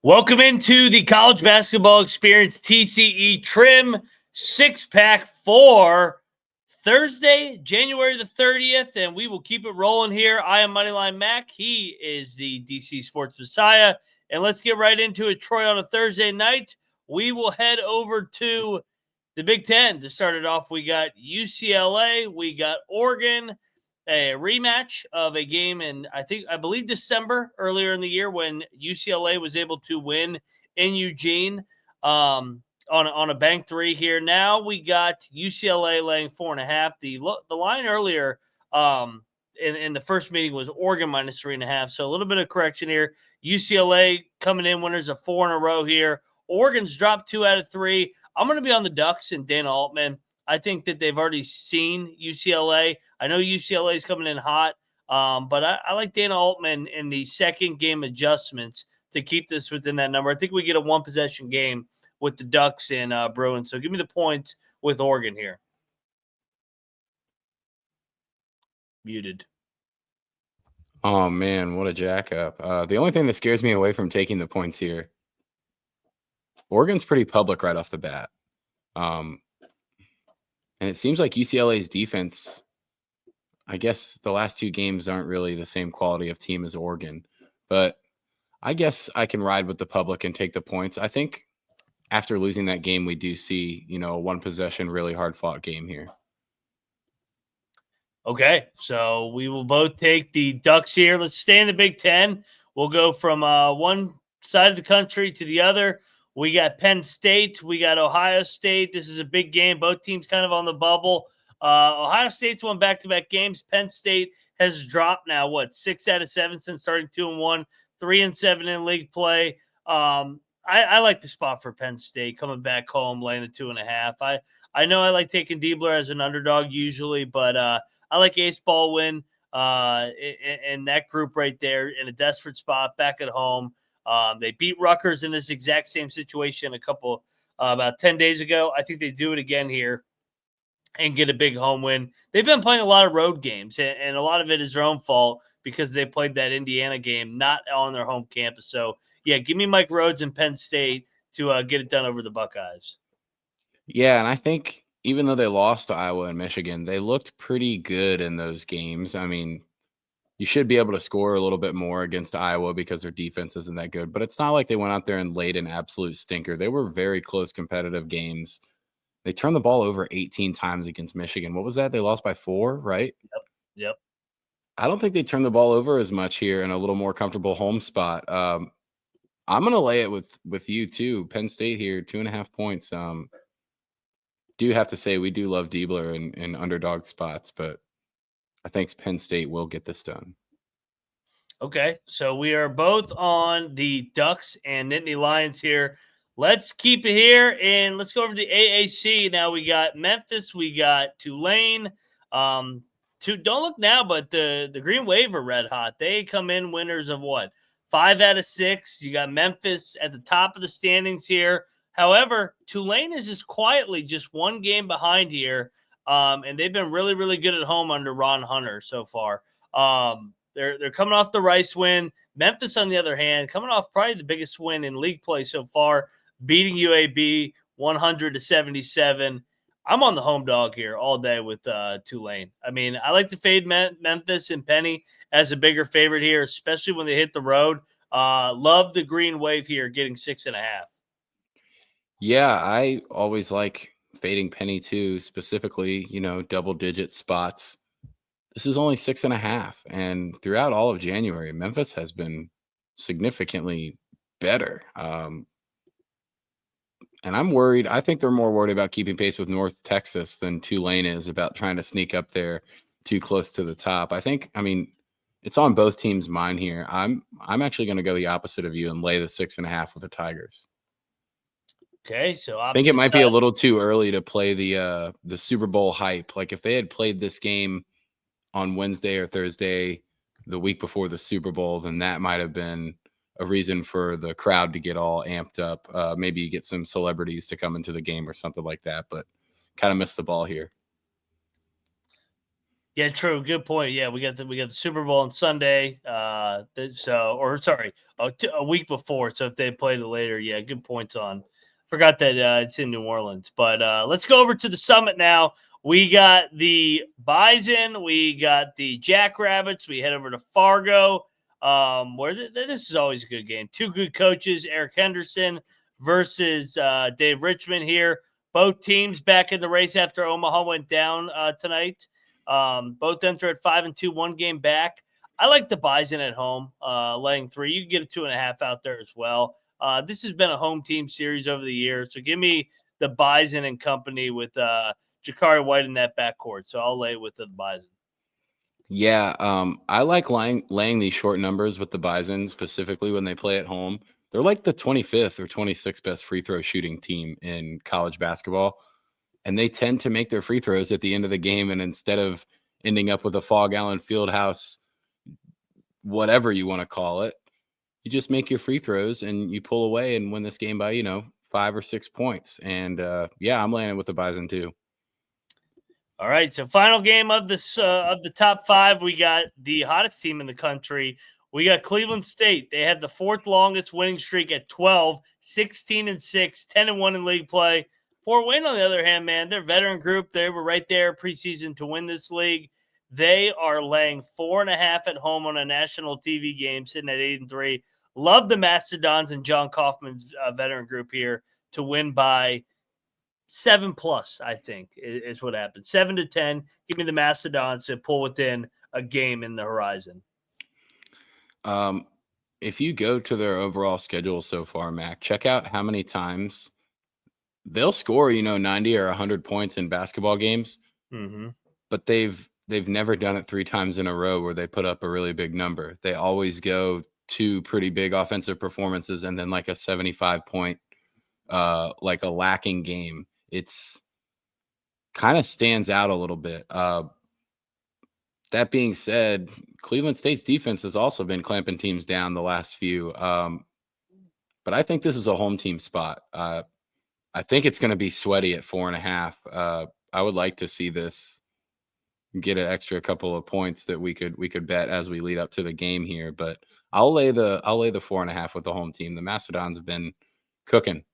Welcome into the College Basketball Experience TCE Trim six-pack for Thursday, January the 30th, and we will keep it rolling here. I am Moneyline Mac. He is the DC Sports Messiah, and let's get right into it. Troy, on a Thursday night, we will head over to the Big Ten. To start it off, we got UCLA, we got Oregon, a rematch of a game in I believe December earlier in the year when UCLA was able to win in Eugene on a bank three here. Now we got UCLA laying 4.5. The line earlier in the first meeting was Oregon minus 3.5. So a little bit of correction here. UCLA coming in winners of 4 in a row here. Oregon's dropped 2 out of 3. I'm going to be on the Ducks and Dana Altman. I think that they've already seen UCLA. I know UCLA is coming in hot, but I like Dana Altman in the second game adjustments to keep this within that number. I think we get a one-possession game with the Ducks and Bruins. So give me the points with Oregon here. Muted. Oh, man, what a jack-up. The only thing that scares me away from taking the points here, Oregon's pretty public right off the bat. And it seems like UCLA's defense, I guess the last 2 games aren't really the same quality of team as Oregon. But I guess I can ride with the public and take the points. I think after losing that game, we do see, a one-possession, really hard-fought game here. Okay, so we will both take the Ducks here. Let's stay in the Big Ten. We'll go from one side of the country to the other. We got Penn State. We got Ohio State. This is a big game. Both teams kind of on the bubble. Ohio State's won back-to-back games. Penn State has dropped now, 6 out of 7 since starting 2-1, 3-7 in league play. I like the spot for Penn State coming back home, laying the 2.5. I know I like taking Diebler as an underdog usually, but I like Ace Baldwin in that group right there in a desperate spot back at home. They beat Rutgers in this exact same situation about 10 days ago. I think they do it again here and get a big home win. They've been playing a lot of road games, and a lot of it is their own fault because they played that Indiana game not on their home campus. So, yeah, give me Mike Rhodes and Penn State to get it done over the Buckeyes. Yeah, and I think even though they lost to Iowa and Michigan, they looked pretty good in those games. I mean, you should be able to score a little bit more against Iowa because their defense isn't that good. But it's not like they went out there and laid an absolute stinker. They were very close competitive games. They turned the ball over 18 times against Michigan. What was that? They lost by 4, right? Yep. I don't think they turned the ball over as much here in a little more comfortable home spot. I'm going to lay it with you too. Penn State here, 2.5 points. Do have to say we do love Diebler in underdog spots, but I think Penn State will get this done. Okay, so we are both on the Ducks and Nittany Lions here. Let's keep it here, and let's go over to the AAC. Now we got Memphis, we got Tulane. Don't look now, but the Green Wave are red hot. They come in winners of 5 out of 6. You got Memphis at the top of the standings here. However, Tulane is just quietly just one game behind here. And they've been really, really good at home under Ron Hunter so far. They're coming off the Rice win. Memphis, on the other hand, coming off probably the biggest win in league play so far, beating UAB 100-77. I'm on the home dog here all day with Tulane. I mean, I like to fade Memphis and Penny as a bigger favorite here, especially when they hit the road. Love the Green Wave here, getting 6.5. Yeah, I always like fading Penny too, specifically, double-digit spots. This is only 6.5, and throughout all of January, Memphis has been significantly better. And I'm worried. I think they're more worried about keeping pace with North Texas than Tulane is about trying to sneak up there too close to the top. It's on both teams' mind here. I'm actually going to go the opposite of you and lay the 6.5 with the Tigers. Okay, so I think it might be a little too early to play the Super Bowl hype. Like if they had played this game on Wednesday or Thursday, the week before the Super Bowl, then that might have been a reason for the crowd to get all amped up. Maybe you get some celebrities to come into the game or something like that, but kind of missed the ball here. Yeah, true. Good point. Yeah, we got the Super Bowl on Sunday. A week before. So if they played it later, yeah, good points on. Forgot that it's in New Orleans. But let's go over to the Summit now. We got the Bison. We got the Jackrabbits. We head over to Fargo. This is always a good game. Two good coaches, Eric Henderson versus Dave Richmond here. Both teams back in the race after Omaha went down tonight. Both enter at 5-2, one game back. I like the Bison at home, laying 3. You can get a 2.5 out there as well. This has been a home team series over the years, so give me the Bison and company with Jakari White in that backcourt. So I'll lay with the Bison. Yeah, I like laying these short numbers with the Bison, specifically when they play at home. They're like the 25th or 26th best free throw shooting team in college basketball. And they tend to make their free throws at the end of the game. And instead of ending up with a Fog Allen Fieldhouse, whatever you want to call it, you just make your free throws and you pull away and win this game by, 5 or 6 points. And I'm landing with the Bison too. All right, so final game of this of the top 5, we got the hottest team in the country. We got Cleveland State. They had the 4th longest winning streak at 12, 16-6, 10-1 in league play. Fort Wayne, on the other hand, man, their veteran group, they were right there preseason to win this league. They are laying 4.5 at home on a national TV game, sitting at 8-3. Love the Mastodons and John Kaufman's veteran group here to win by 7+, I think, is what happened. 7-10. Give me the Mastodons to pull within a game in the horizon. If you go to their overall schedule so far, Mac, check out how many times they'll score, 90 or 100 points in basketball games. Mm-hmm. But they've never done it 3 times in a row where they put up a really big number. They always go 2 pretty big offensive performances and then like a 75-point, like a lacking game. It's kind of stands out a little bit. That being said, Cleveland State's defense has also been clamping teams down the last few. But I think this is a home team spot. I think it's going to be sweaty at 4.5. I would like to see this get an extra couple of points that we could bet as we lead up to the game here. But I'll lay the 4.5 with the home team. The Mastodons have been cooking.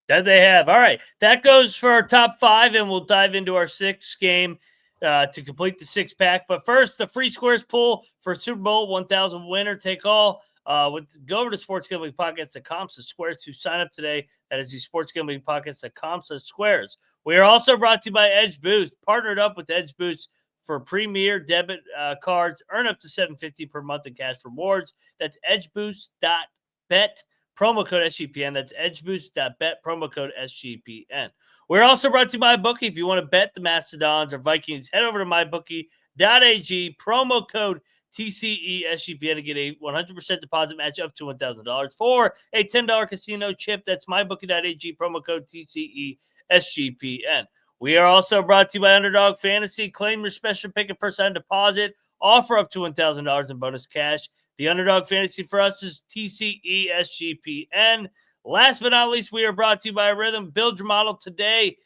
That they have. All right, that goes for our top 5, and we'll dive into our 6th game to complete the 6-pack. But first, the free squares pool for Super Bowl 1000 winner take all. Go over to sportsgamblingpodcast.com/squares to sign up today. That is the sportsgamblingpodcast.com/squares. We are also brought to you by Edge Boost, partnered up with Edge Boost for premier debit cards. Earn up to $750 per month in cash rewards. That's edgeboost.bet. Promo code SGPN. That's edgeboost.bet. Promo code SGPN. We're also brought to you by MyBookie. If you want to bet the Mastodons or Vikings, head over to mybookie.ag. Promo code TCE SGPN to get a 100% deposit match up to $1,000 for a $10 casino chip. That's mybookie.ag. Promo code TCE SGPN. We are also brought to you by Underdog Fantasy. Claim your special pick and first-time deposit. Offer up to $1,000 in bonus cash. The Underdog Fantasy for us is TCE SGPN. Last but not least, we are brought to you by Rhythm. Build your model today.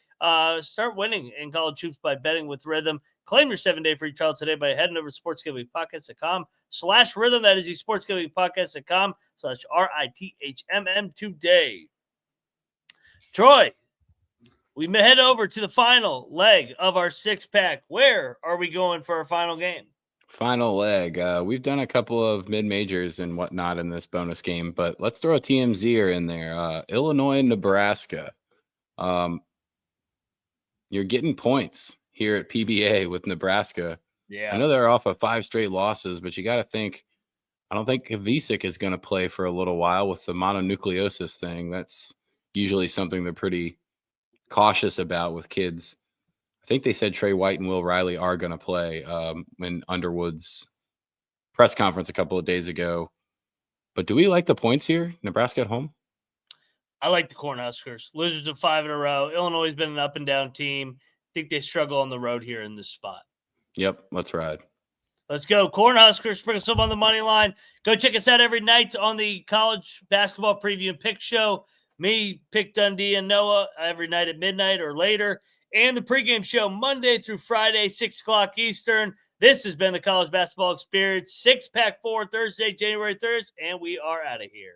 Start winning in college hoops by betting with Rhythm. Claim your 7-day free trial today by heading over to sportsgamblingpodcast.com/rhythm. That is the sportsgamblingpodcast.com/RITHMM today. Troy, we head over to the final leg of our 6-pack. Where are we going for our final game? Final leg. We've done a couple of mid-majors and whatnot in this bonus game, but let's throw a TMZer in there. Illinois, Nebraska. You're getting points here at PBA with Nebraska. Yeah. I know they're off of 5 straight losses, but you got to think, I don't think Kavicic is going to play for a little while with the mononucleosis thing. That's usually something they're pretty cautious about with kids. I think they said Trey White and Will Riley are going to play in Underwood's press conference a couple of days ago. But do we like the points here? Nebraska at home? I like the Cornhuskers. Losers of 5 in a row. Illinois has been an up-and-down team. I think they struggle on the road here in this spot. Yep, let's ride. Let's go. Cornhuskers, sprinkle some on the money line. Go check us out every night on the college basketball preview and pick show. Me, Pick Dundee, and Noah every night at midnight or later. and the pregame show Monday through Friday, 6 o'clock Eastern. This has been the College Basketball Experience 6-Pack 4 Thursday, January 3rd, and we are out of here.